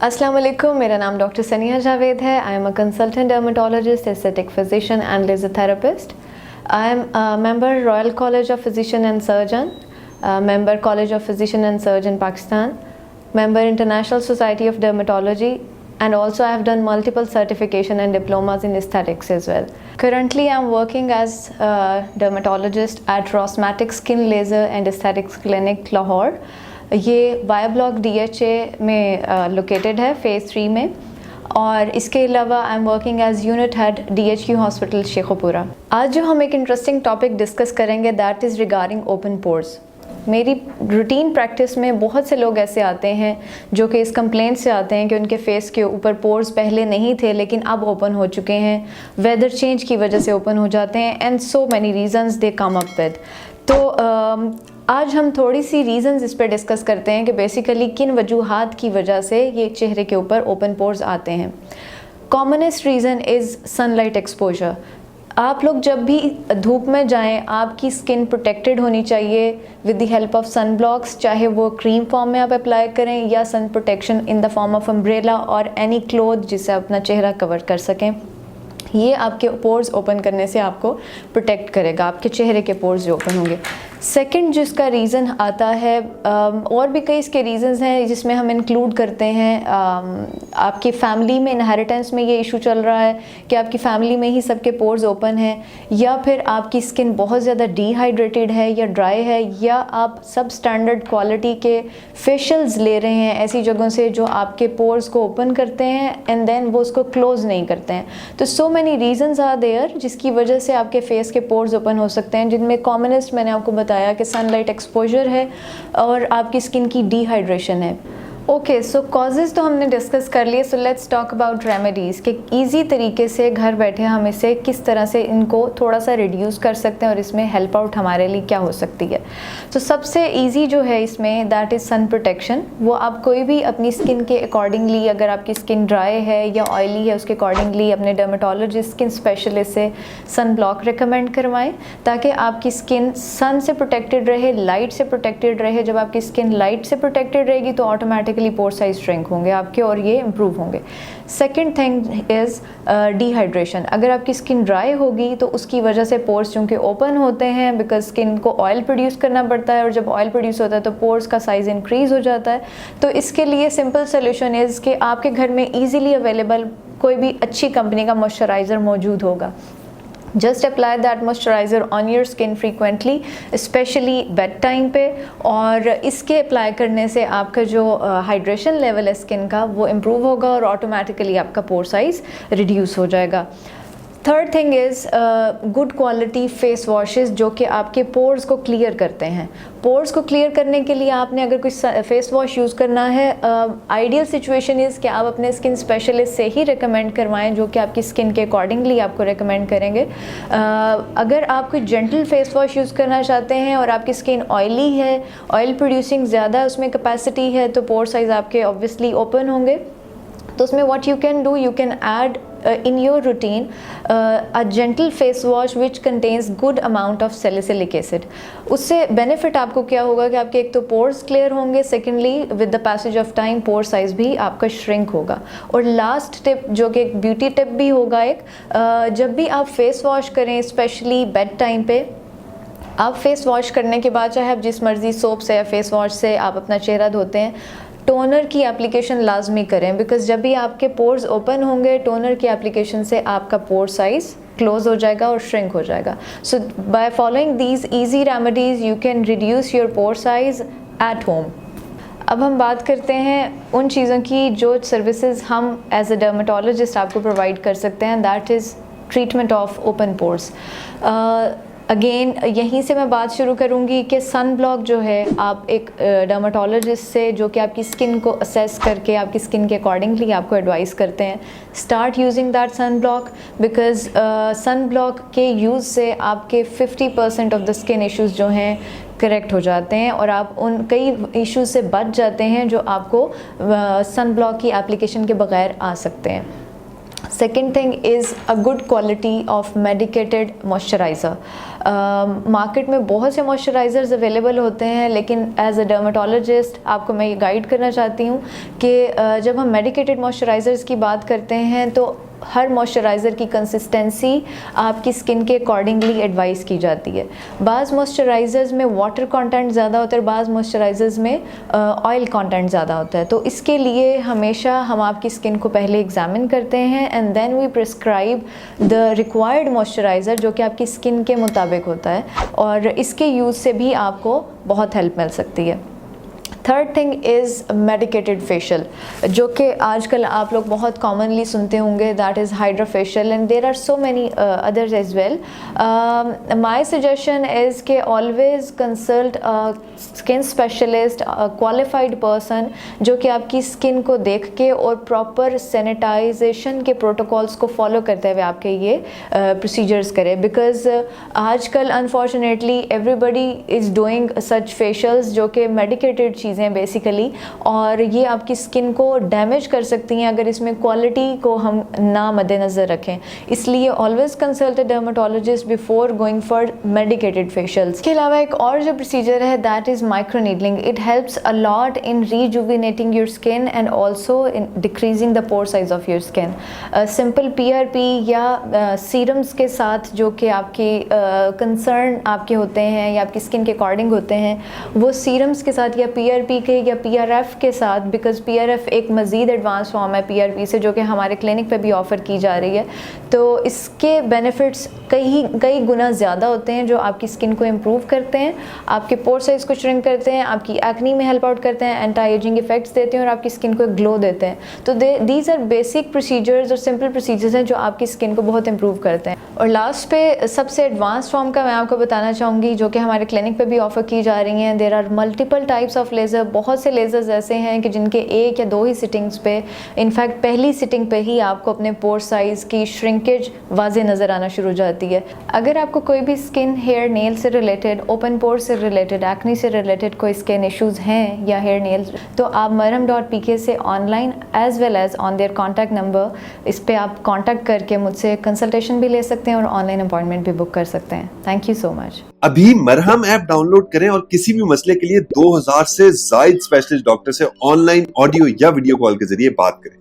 अस्सलाम वालेकुम, मेरा नाम डॉक्टर सनिया जावेद है। I am a consultant dermatologist, aesthetic physician and laser therapist. I am member Royal College of physician and surgeon, member College of Physician and Surgeon Pakistan, member International Society of Dermatology, and also I have done multiple certification and diplomas in aesthetics as well. Currently I am working as a dermatologist at Rosmatic Skin Laser and Aesthetics Clinic Lahore. ये बायोब्लॉक DHA में located है phase 3 में, और इसके अलावा I am working as unit head DHQ hospital Sheikhupura. आज जो हम एक इंटरेस्टिंग टॉपिक डिस्कस करेंगे that is regarding open pores. मेरी रूटीन प्रैक्टिस में बहुत से लोग ऐसे आते हैं जो कि इस कंप्लेंट से आते हैं कि उनके फेस के ऊपर पोर्स पहले नहीं थे लेकिन अब ओपन हो चुके हैं, वेदर चेंज की वजह से ओपन हो जाते हैं, and so many reasons they come up with. तो आज हम थोड़ी सी रीजंस इस पर डिस्कस करते हैं कि बेसिकली किन वजूहात की वजह से ये चेहरे के ऊपर ओपन पोर्स आते हैं। Commonest reason is sunlight exposure. आप लोग जब भी धूप में जाएं, आपकी स्किन प्रोटेक्टेड होनी चाहिए with the help of sun blocks, चाहे वो क्रीम फॉर्म में आप अप्लाई करें या sun protection in the form of umbrella और एनी क्लोथ जिससे आप अपना चेहरा कवर कर सकें। ये आपके पोर्स ओपन करने से आपको प्रोटेक्ट करेगा, आपके चेहरे के पोर्स जो ओपन होंगे। सेकंड जिसका रीज़न आता है, और भी कई इसके रीज़न्स हैं जिसमें हम इंक्लूड करते हैं, आपकी फैमिली में इनहेरिटेंस में ये इशू चल रहा है कि आपकी फैमिली में ही सबके पोर्स ओपन हैं, या फिर आपकी स्किन बहुत ज़्यादा डिहाइड्रेटेड है या ड्राई है, या आप सब स्टैंडर्ड क्वालिटी के फेशियल्स ले रहे हैं ऐसी जगहों से जो आपके पोर्स को ओपन करते हैं एंड देन वो उसको क्लोज़ नहीं करते हैं। तो so many reasons are there जिसकी वजह से आपके फेस के पोर्स ओपन हो सकते हैं, जिनमें कॉमनेस्ट मैंने आपको बताया कि सनलाइट एक्सपोजर है और आपकी स्किन की डिहाइड्रेशन है। ओके, सो कॉजेज़ तो हमने डिस्कस कर लिए, so let's talk about remedies कि ईजी तरीके से घर बैठे हम इसे किस तरह से इनको थोड़ा सा रिड्यूस कर सकते हैं और इसमें हेल्प आउट हमारे लिए क्या हो सकती है। तो सबसे ईजी जो है इसमें दैट इज़ सन प्रोटेक्शन। वो आप कोई भी अपनी स्किन के अकॉर्डिंगली, अगर आपकी स्किन ड्राई है या ऑयली है उसके अकॉर्डिंगली अपने डर्मेटोलॉजिस्ट स्किन स्पेशलिस्ट से सन ब्लॉक रिकमेंड करवाएं ताकि आपकी स्किन सन से प्रोटेक्टेड रहे, लाइट से प्रोटेक्टेड रहे। जब आपकी स्किन लाइट से प्रोटेक्टेड रहेगी तो ऑटोमेटिकली पोर साइज श्रिंक होंगे आपके और ये इम्प्रूव होंगे। Second thing is dehydration. अगर आपकी स्किन ड्राई होगी तो उसकी वजह से पोर्स चूँकि ओपन होते हैं, बिकॉज स्किन को ऑयल प्रोड्यूस करना पड़ता है और जब ऑयल प्रोड्यूस होता है तो पोर्स का साइज इंक्रीज हो जाता है। तो इसके लिए सिंपल सोल्यूशन इज़ कि आपके घर में ईजिली अवेलेबल कोई भी अच्छी कंपनी का मॉइस्चराइज़र मौजूद होगा। Just apply that moisturiser on your skin frequently, specially bed time पे, और इसके अप्लाई करने से आपका जो हाइड्रेशन लेवल है स्किन का वो इम्प्रूव होगा और ऑटोमेटिकली आपका पोर साइज़ रिड्यूस हो जाएगा। Third thing is good quality face washes जो कि आपके पोर्स को क्लियर करते हैं। पोर्स को क्लियर करने के लिए आपने अगर कोई फेस वॉश यूज़ करना है, आइडियल सिचुएशन इज़ कि आप अपने स्किन स्पेशलिस्ट से ही रिकमेंड करवाएं जो कि आपकी स्किन के अकॉर्डिंगली आपको रिकमेंड करेंगे। अगर आप कोई जेंटल फेस वॉश यूज़ करना चाहते हैं और आपकी स्किन ऑयली है, ऑयल प्रोड्यूसिंग ज़्यादा उसमें कैपेसिटी है, तो पोर साइज़ आपके ऑब्वियसली ओपन होंगे। तो उसमें what you can do, you can add in your routine a gentle face wash which contains good amount of salicylic acid। उससे बेनिफिट आपको क्या होगा कि आपके एक तो पोर्स क्लियर होंगे, secondly with the passage of time pore size भी आपका श्रिंक होगा। और लास्ट टिप जो कि एक ब्यूटी टिप भी होगा एक, जब भी आप फेस वॉश करें स्पेशली बेड टाइम पे, आप फेस वॉश करने के बाद चाहे आप जिस मर्ज़ी सोप से या फेस वॉश से आप अपना चेहरा धोते हैं, टोनर की एप्लीकेशन लाजमी करें, बिकॉज जब भी आपके पोर्स ओपन होंगे टोनर की एप्लीकेशन से आपका पोर साइज़ क्लोज हो जाएगा और श्रिंक हो जाएगा। So by following these easy remedies you can reduce your pore size at home. अब हम बात करते हैं उन चीज़ों की जो सर्विसेज हम एज अ डर्मेटोलॉजिस्ट आपको प्रोवाइड कर सकते हैं, that is treatment of open pores. Again यहीं से मैं बात शुरू करूंगी कि सन ब्लॉक जो है आप एक डर्मेटोलॉजिस्ट से जो कि आपकी स्किन को असेस करके आपकी स्किन के अकॉर्डिंगली आपको एडवाइस करते हैं, start using that sun block, because sun block के यूज़ से आपके 50% ऑफ द स्किन इश्यूज़ जो हैं करेक्ट हो जाते हैं और आप उन कई इश्यूज से बच जाते हैं जो आपको सन ब्लॉक की एप्लीकेशन के बगैर आ सकते हैं। Second thing is a good quality of medicated moisturizer. Market में बहुत से मॉइस्चराइज़र्स अवेलेबल होते हैं, लेकिन एज अ डर्मेटोलॉजिस्ट आपको मैं ये गाइड करना चाहती हूँ कि जब हम मेडिकेटेड मॉइस्चराइज़र्स की बात करते हैं तो हर मॉइस्चराइज़र की कंसिस्टेंसी आपकी स्किन के अकॉर्डिंगली एडवाइस की जाती है। बाज़ मॉइस्चराइज़र्स में वाटर कंटेंट ज़्यादा होता है, बाज़ मॉइस्चराइज़र्स में ऑयल कंटेंट ज़्यादा होता है। तो इसके लिए हमेशा हम आपकी स्किन को पहले एग्जामिन करते हैं and then we prescribe the required moisturiser जो कि आपकी स्किन के मुताबिक होता है, और इसके यूज़ से भी आपको बहुत हेल्प मिल सकती है। Third thing is medicated facial, जो कि आजकल आप लोग बहुत कॉमनली सुनते होंगे, that is hydra facial and there are so many others as well. My suggestion is के always consult skin specialist, qualified person जो कि आपकी स्किन को देख के और प्रॉपर सैनिटाइजेशन के प्रोटोकॉल्स को फॉलो करते हुए आपके ये प्रोसीजर्स करें, बिकॉज आजकल unfortunately everybody is doing such facials जो कि मेडिकेटेड चीज़ें बेसिकली, और ये आपकी स्किन को डैमेज कर सकती हैं अगर इसमें क्वालिटी को हम ना मद्देनज़र रखें। इसलिए always consult a dermatologist before going for medicated facials. इसके अलावा एक और जो प्रोसीजर है that is micro needling. It helps a lot in rejuvenating your skin and also in decreasing the pore size of your skin. Simple PRP या serums के साथ जो कि आपके कंसर्न आपके होते हैं या आपकी स्किन के अकॉर्डिंग होते हैं, वो सीरम्स के साथ या PRP के या PRF के साथ, बिकॉज PRF एक मज़ीद एडवांस फॉर्म है PRP से जो कि हमारे क्लिनिक पे भी ऑफ़र की जा रही है, तो इसके बेनिफिट्स कई गुना ज़्यादा होते हैं, जो आपकी स्किन को इम्प्रूव करते हैं, आपके पोर साइज़ को श्रिंक करते हैं, आपकी एक्नी में हेल्प आउट करते हैं, एंटी एजिंग इफेक्ट्स देते हैं और आपकी स्किन को ग्लो देते हैं। तो दीज आर बेसिक प्रोसीजर्स और सिंपल प्रोसीजर्स हैं जो आपकी स्किन को बहुत इम्प्रूव करते हैं। और लास्ट पे सबसे एडवांस फॉर्म का मैं आपको बताना चाहूँगी जो कि हमारे क्लिनिक पे भी ऑफ़र की जा रही हैं। There are multiple types of laser. बहुत से लेज़र्स ऐसे हैं कि जिनके एक या दो ही सिटिंग्स पे, इनफैक्ट पहली सिटिंग पे ही आपको अपने पोर साइज़ की श्रिंकेज वाज़े नज़र आना शुरू हो जाती है। अगर आपको कोई भी स्किन, हेयर, नेल से रिलेटेड, ओपन पोर से रिलेटेड, एक्नी से रिलेटेड कोई स्किन इश्यूज़ हैं या हेयर नेल्स, तो आप marham.pk से online as well as on their contact number, इस पर आप कॉन्टैक्ट करके मुझसे कंसल्टेशन भी ले सकते हैं और ऑनलाइन अपॉइंटमेंट भी बुक कर सकते हैं। Thank you so much. अभी मरहम ऐप डाउनलोड करें और किसी भी मसले के लिए 2000 से ज्यादा स्पेशलिस्ट डॉक्टर से ऑनलाइन ऑडियो या वीडियो कॉल के जरिए बात करें।